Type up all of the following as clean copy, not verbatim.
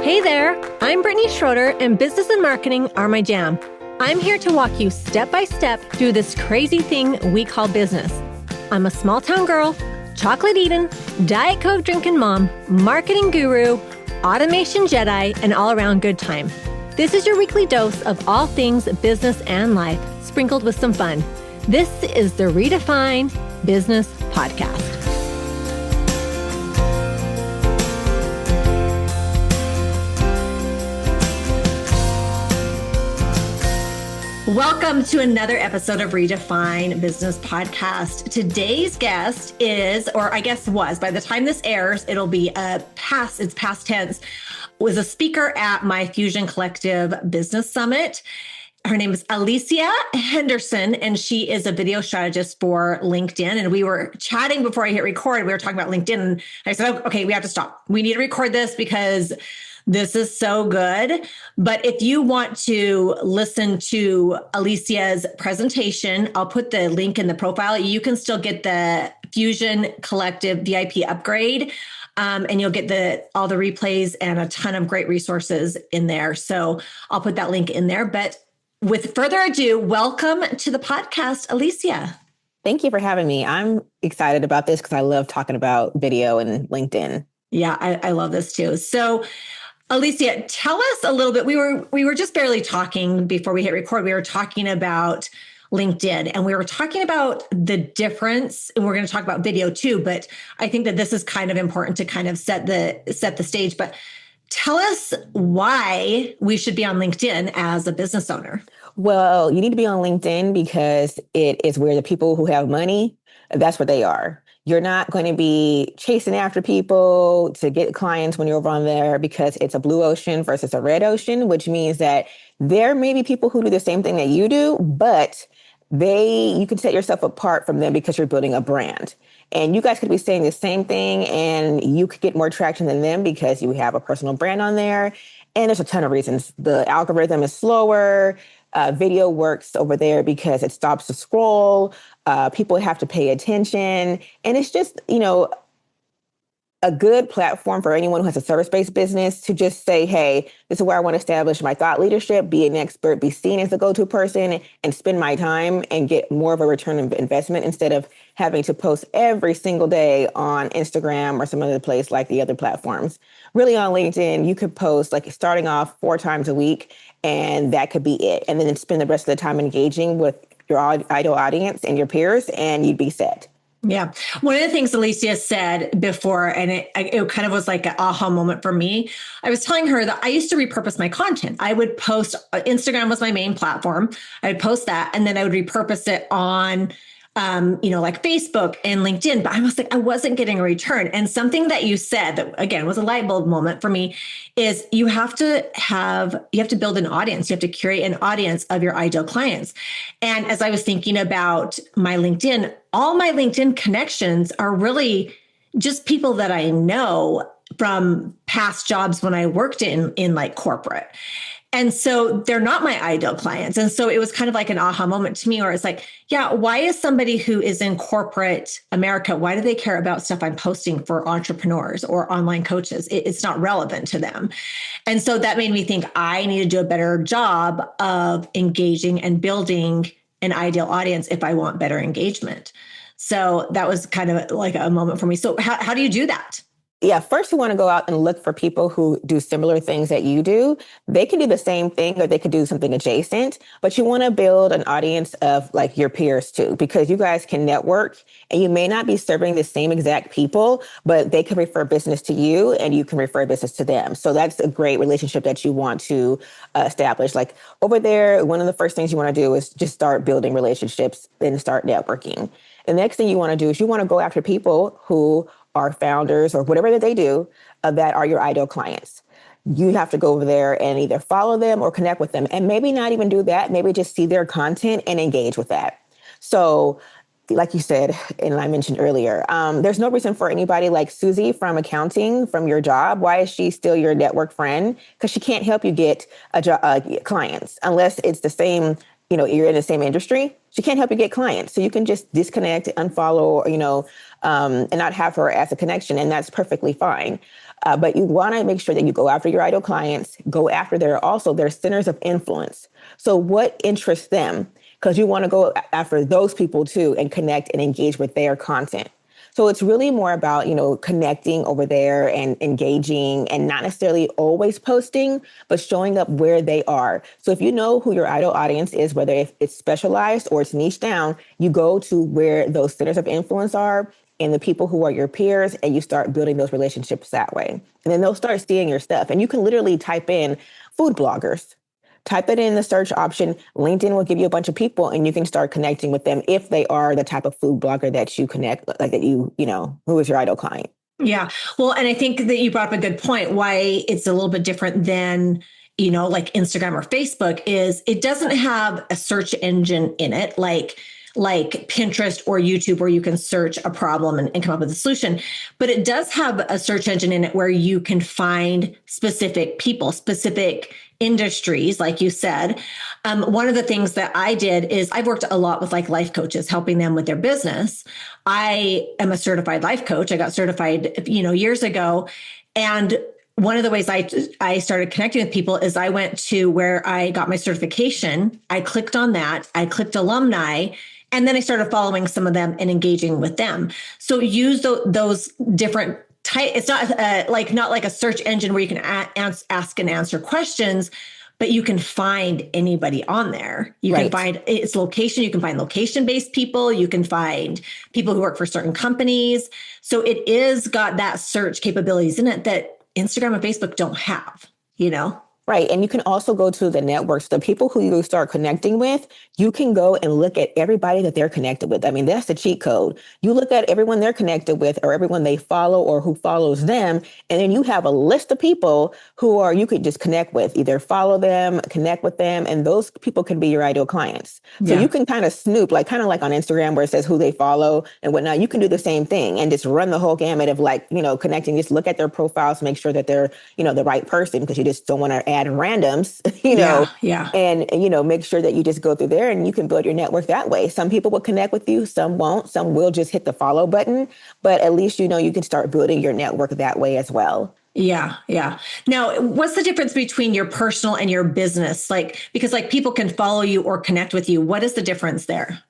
Hey there, I'm Brittany Schroeder, and business and marketing are my jam. I'm here to walk you step by step through this crazy thing we call business. I'm a small town girl, chocolate eating, Diet Coke drinking mom, marketing guru, automation Jedi, and all around good time. This is your weekly dose of all things business and life, sprinkled with some fun. This is the Redefine Business Podcast. Welcome to another episode of Redefine Business Podcast. Today's guest is, or I guess was, by the time this airs, it'll be it's past tense, was a speaker at my Fusion Collective Business Summit. Her name is Alicia Henderson, and she is a video strategist for LinkedIn. And we were chatting before I hit record. We were talking about LinkedIn, and I said, okay, we have to stop. We need to record this because this is so good. But if you want to listen to Alicia's presentation, I'll put the link in the profile. You can still get the Fusion Collective VIP upgrade, and you'll get all the replays and a ton of great resources in there. So I'll put that link in there. But with further ado, welcome to the podcast, Alicia. Thank you for having me. I'm excited about this because I love talking about video and LinkedIn. Yeah, I love this too. So Alicia, tell us a little bit. We were just barely talking before we hit record. We were talking about LinkedIn, and we were talking about the difference, and we're going to talk about video too, but I think that this is kind of important to kind of set the stage. But tell us why we should be on LinkedIn as a business owner. Well, you need to be on LinkedIn because it is where the people who have money, that's where they are. You're not going to be chasing after people to get clients when you're over on there because it's a blue ocean versus a red ocean, which means that there may be people who do the same thing that you do, but you can set yourself apart from them because you're building a brand. And you guys could be saying the same thing and you could get more traction than them because you have a personal brand on there. And there's a ton of reasons. The algorithm is slower. Video works over there because it stops the scroll. People have to pay attention. And it's just, a good platform for anyone who has a service-based business to just say, hey, this is where I want to establish my thought leadership, be an expert, be seen as the go-to person, and spend my time and get more of a return of investment instead of having to post every single day on Instagram or some other place like the other platforms. Really on LinkedIn, you could post like starting off 4 times a week, and that could be it. And then spend the rest of the time engaging with your ideal audience and your peers, and you'd be set. Yeah. One of the things Alicia said before, and it kind of was like an aha moment for me. I was telling her that I used to repurpose my content. I would post, Instagram was my main platform. I would post that, and then I would repurpose it on like Facebook and LinkedIn, but I wasn't getting a return. And something that you said that again was a light bulb moment for me is you have to build an audience. You have to curate an audience of your ideal clients. And as I was thinking about my LinkedIn, all my LinkedIn connections are really just people that I know from past jobs when I worked in like corporate. And so they're not my ideal clients. And so it was kind of like an aha moment to me where it's like, yeah, why is somebody who is in corporate America, why do they care about stuff I'm posting for entrepreneurs or online coaches? It's not relevant to them. And so that made me think I need to do a better job of engaging and building an ideal audience if I want better engagement. So that was kind of like a moment for me. So how do you do that? Yeah, first you want to go out and look for people who do similar things that you do. They can do the same thing or they could do something adjacent, but you want to build an audience of like your peers too, because you guys can network and you may not be serving the same exact people, but they can refer business to you and you can refer business to them. So that's a great relationship that you want to establish. Like over there, one of the first things you want to do is just start building relationships and start networking. The next thing you want to do is you want to go after people who are founders or whatever that they do that are your ideal clients. You have to go over there and either follow them or connect with them. And maybe not even do that, maybe just see their content and engage with that. So like you said, and I mentioned earlier, there's no reason for anybody like Susie from accounting from your job. Why is she still your network friend? Because she can't help you get clients unless it's the same you're in the same industry, she can't help you get clients. So you can just disconnect, unfollow, and not have her as a connection. And that's perfectly fine. But you want to make sure that you go after your ideal clients, go after their centers of influence. So what interests them? Because you want to go after those people too and connect and engage with their content. So it's really more about, connecting over there and engaging and not necessarily always posting, but showing up where they are. So if you know who your ideal audience is, whether if it's specialized or it's niche down, you go to where those centers of influence are and the people who are your peers, and you start building those relationships that way. And then they'll start seeing your stuff. And you can literally type in food bloggers. Type it in the search option. LinkedIn will give you a bunch of people and you can start connecting with them if they are the type of food blogger that you connect, like that who is your ideal client. Yeah. Well, and I think that you brought up a good point. Why it's a little bit different than, like Instagram or Facebook is it doesn't have a search engine in it like Pinterest or YouTube where you can search a problem and come up with a solution. But it does have a search engine in it where you can find specific people, specific industries, like you said. One of the things that I did is I've worked a lot with life coaches, helping them with their business. I am a certified life coach. I got certified, years ago. And one of the ways I started connecting with people is I went to where I got my certification. I clicked on that. I clicked alumni. And then I started following some of them and engaging with them. So use those different type. It's not not like a search engine where you can ask and answer questions, but you can find anybody on there. You can find its location. You can find location-based people. You can find people who work for certain companies. So it is got that search capabilities in it that Instagram and Facebook don't have, Right. And you can also go to the networks, the people who you start connecting with, you can go and look at everybody that they're connected with. I mean, that's the cheat code. You look at everyone they're connected with or everyone they follow or who follows them. And then you have a list of people you could just connect with, either follow them, connect with them. And those people can be your ideal clients. So you can kind of snoop, kind of like on Instagram where it says who they follow and whatnot. You can do the same thing and just run the whole gamut of connecting, just look at their profiles, make sure that they're, the right person, because you just don't want to add randoms, and, make sure that you just go through there and you can build your network that way. Some people will connect with you, some won't, some will just hit the follow button, but at least, you can start building your network that way as well. Yeah. Yeah. Now, what's the difference between your personal and your business? Because people can follow you or connect with you. What is the difference there?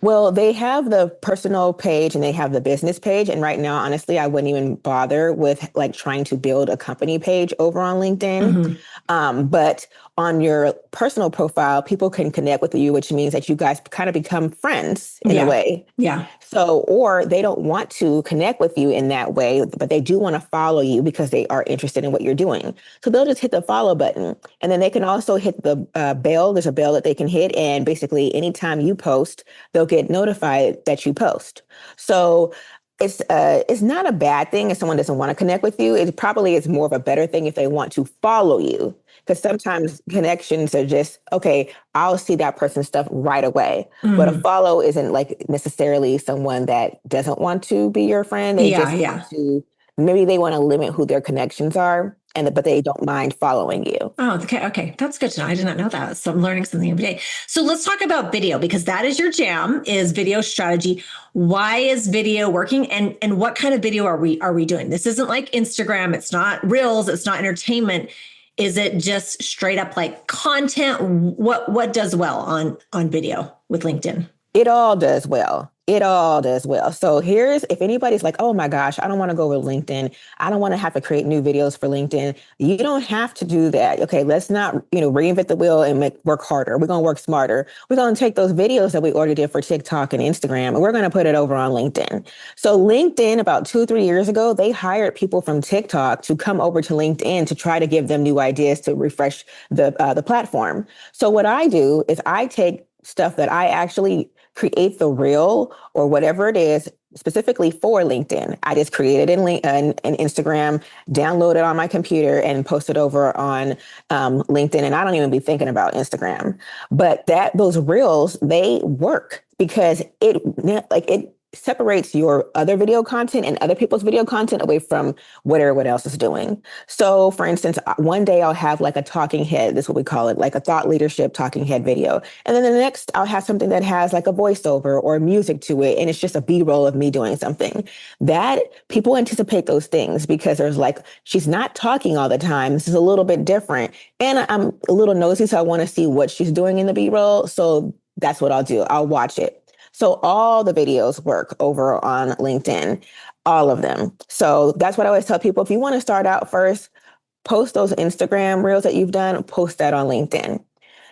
Well, they have the personal page and they have the business page. And right now, honestly, I wouldn't even bother with trying to build a company page over on LinkedIn. But on your personal profile, people can connect with you, which means that you guys kind of become friends in a way. Yeah. So, or they don't want to connect with you in that way, but they do want to follow you because they are interested in what you're doing. So they'll just hit the follow button. And then they can also hit the bell. There's a bell that they can hit. And basically, anytime you post, they'll get notified that you post. So it's not a bad thing if someone doesn't want to connect with you. It probably is more of a better thing if they want to follow you. Because sometimes connections are just, okay, I'll see that person's stuff right away. But a follow isn't necessarily someone that doesn't want to be your friend. They want to, maybe they want to limit who their connections are, but they don't mind following you. Oh, okay. Okay. That's good to know. I did not know that. So I'm learning something every day. So let's talk about video, because that is your jam, is video strategy. Why is video working? And what kind of video are we doing? This isn't like Instagram. It's not Reels. It's not entertainment. Is it just straight up content? What does well on video with LinkedIn? It all does well. It all does well. So if anybody's like, oh my gosh, I don't want to go with LinkedIn. I don't want to have to create new videos for LinkedIn. You don't have to do that. Okay, let's not, reinvent the wheel and work harder. We're going to work smarter. We're going to take those videos that we already did for TikTok and Instagram, and we're going to put it over on LinkedIn. So LinkedIn, about 2-3 years ago, they hired people from TikTok to come over to LinkedIn to try to give them new ideas to refresh the platform. So what I do is I take stuff that I actually create the reel or whatever it is specifically for LinkedIn. I just create it in Instagram, download it on my computer and post it over on LinkedIn. And I don't even be thinking about Instagram, but those reels, they work because it separates your other video content and other people's video content away from what everyone else is doing. So for instance, one day I'll have like a talking head, this is what we call it, like a thought leadership talking head video. And then the next I'll have something that has like a voiceover or music to it. And it's just a B-roll of me doing something. That people anticipate those things because there's like, she's not talking all the time. This is a little bit different. And I'm a little nosy, so I want to see what she's doing in the B-roll. So that's what I'll do. I'll watch it. So all the videos work over on LinkedIn, all of them. So that's what I always tell people. If you want to start out first, post those Instagram reels that you've done, post that on LinkedIn.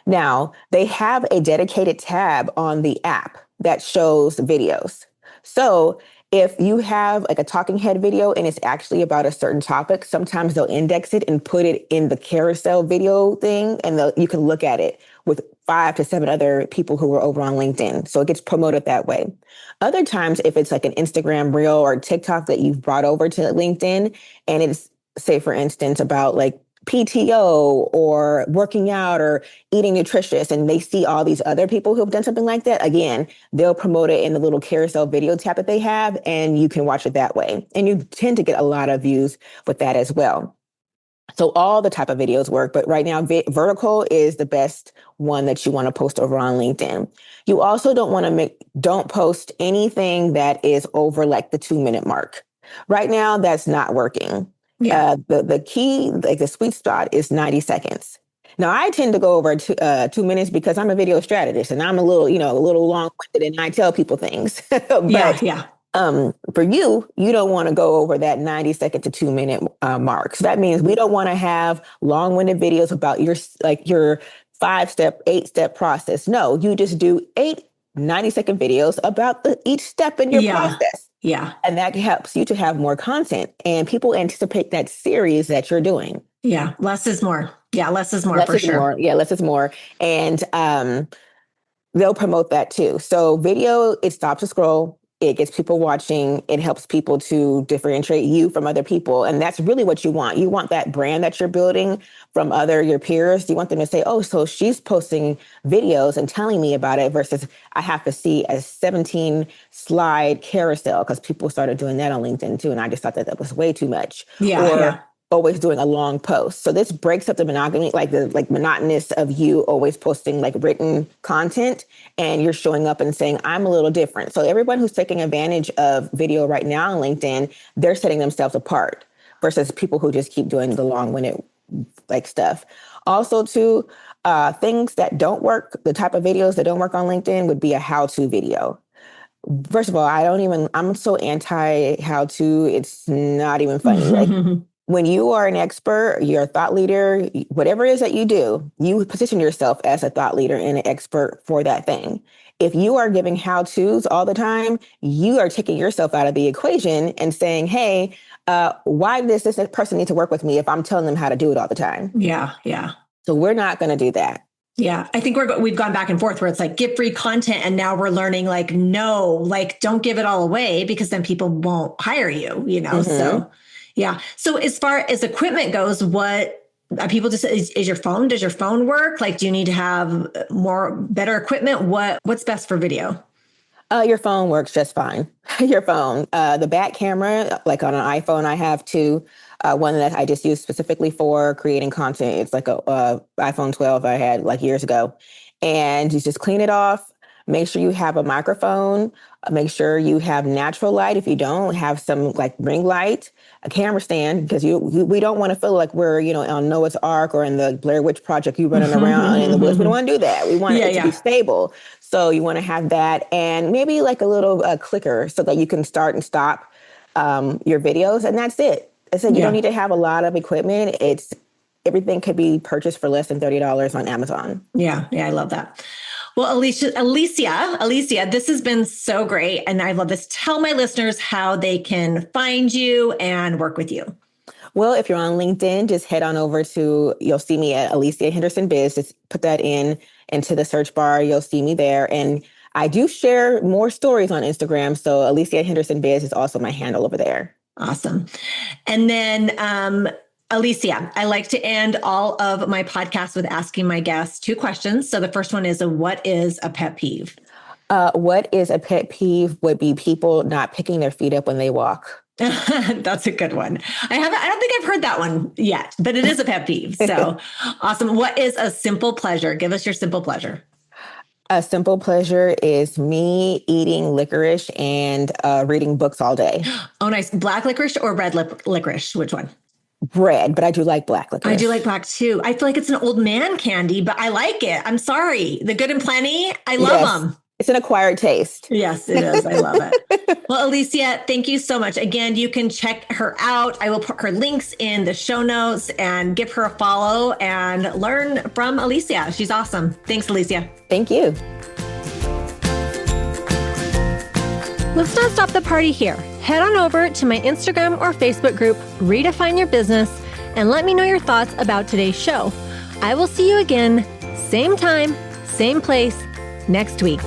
Now, they have a dedicated tab on the app that shows videos. So if you have like a talking head video and it's actually about a certain topic, sometimes they'll index it and put it in the carousel video thing, and you can look at it with 5 to 7 other people who are over on LinkedIn. So it gets promoted that way. Other times, if it's like an Instagram reel or TikTok that you've brought over to LinkedIn, and it's, say, for instance, about like PTO or working out or eating nutritious, and they see all these other people who have done something like that, again, they'll promote it in the little carousel video tab that they have, and you can watch it that way. And you tend to get a lot of views with that as well. So all the type of videos work, but right now vertical is the best one that you want to post over on LinkedIn. You also don't post anything that is over like the 2-minute mark. Right now, that's not working. Yeah. The key, like the sweet spot, is 90 seconds. Now, I tend to go over 2 minutes because I'm a video strategist and I'm a little long-winded and I tell people things. But Yeah. for you don't want to go over that 90-second to 2-minute mark. So that means we don't want to have long-winded videos about your 5-step, 8-step process. No, you just do 8 90-second videos about each step in your process. Yeah. And that helps you to have more content, and people anticipate that series that you're doing. Yeah. Less is more. Yeah. Less is more for sure. Yeah, less is more. And they'll promote that too. So video, it stops the scroll. It gets people watching. It helps people to differentiate you from other people. And that's really what you want. You want that brand that you're building from your peers. You want them to say, oh, so she's posting videos and telling me about it, versus I have to see a 17 slide carousel, because people started doing that on LinkedIn too. And I just thought that was way too much. Yeah. Always doing a long post. So this breaks up the monogamy, like the monotonous of you always posting like written content, and you're showing up and saying, I'm a little different. So everyone who's taking advantage of video right now on LinkedIn, they're setting themselves apart versus people who just keep doing the long-winded like stuff. Also too, things that don't work, the type of videos that don't work on LinkedIn would be a how-to video. First of all, I'm so anti how-to, it's not even funny. Like, when you are an expert, you're a thought leader, whatever it is that you do, you position yourself as a thought leader and an expert for that thing. If you are giving how-tos all the time, you are taking yourself out of the equation and saying, hey, why does this person need to work with me if I'm telling them how to do it all the time? Yeah. So we're not going to do that. Yeah. I think we've gone back and forth where it's like, give free content. And now we're learning like, no, like don't give it all away, because then people won't hire you, So yeah. So as far as equipment goes, what people just, does your phone work? Like, do you need to have better equipment? What's best for video? Your phone works just fine. Your phone, the back camera, like on an iPhone, I have two. One that I just use specifically for creating content. It's like a iPhone 12 I had like years ago. And you just clean it off. Make sure you have a microphone. Make sure you have natural light. If you don't, have some like ring light, a camera stand, because we don't want to feel like we're, on Noah's Ark or in the Blair Witch Project, you running around in the woods. We don't want to do that. We want it to be stable. So you want to have that, and maybe like a little clicker so that you can start and stop your videos, and that's it. I said you don't need to have a lot of equipment. Everything could be purchased for less than $30 on Amazon. Yeah, I love that. Well, Alicia, this has been so great. And I love this. Tell my listeners how they can find you and work with you. Well, if you're on LinkedIn, just head on over you'll see me at Alicia Henderson Biz. Just put that into the search bar. You'll see me there. And I do share more stories on Instagram. So Alicia Henderson Biz is also my handle over there. Awesome. And then, Alicia, I like to end all of my podcasts with asking my guests 2 questions. So the first one is, what is a pet peeve? What is a pet peeve would be people not picking their feet up when they walk. That's a good one. I don't think I've heard that one yet, but it is a pet peeve. So awesome. What is a simple pleasure? Give us your simple pleasure. A simple pleasure is me eating licorice and reading books all day. Oh, nice. Black licorice or red licorice? Which one? Red, but I do like black licorice. I do like black too. I feel like it's an old man candy, but I like it. I'm sorry. The Good and Plenty, I love them. It's an acquired taste. Yes, it is. I love it. Well, Alicia, thank you so much. Again, you can check her out. I will put her links in the show notes and give her a follow and learn from Alicia. She's awesome. Thanks, Alicia. Thank you. Let's not stop the party here. Head on over to my Instagram or Facebook group, Redefine Your Business, and let me know your thoughts about today's show. I will see you again, same time, same place, next week.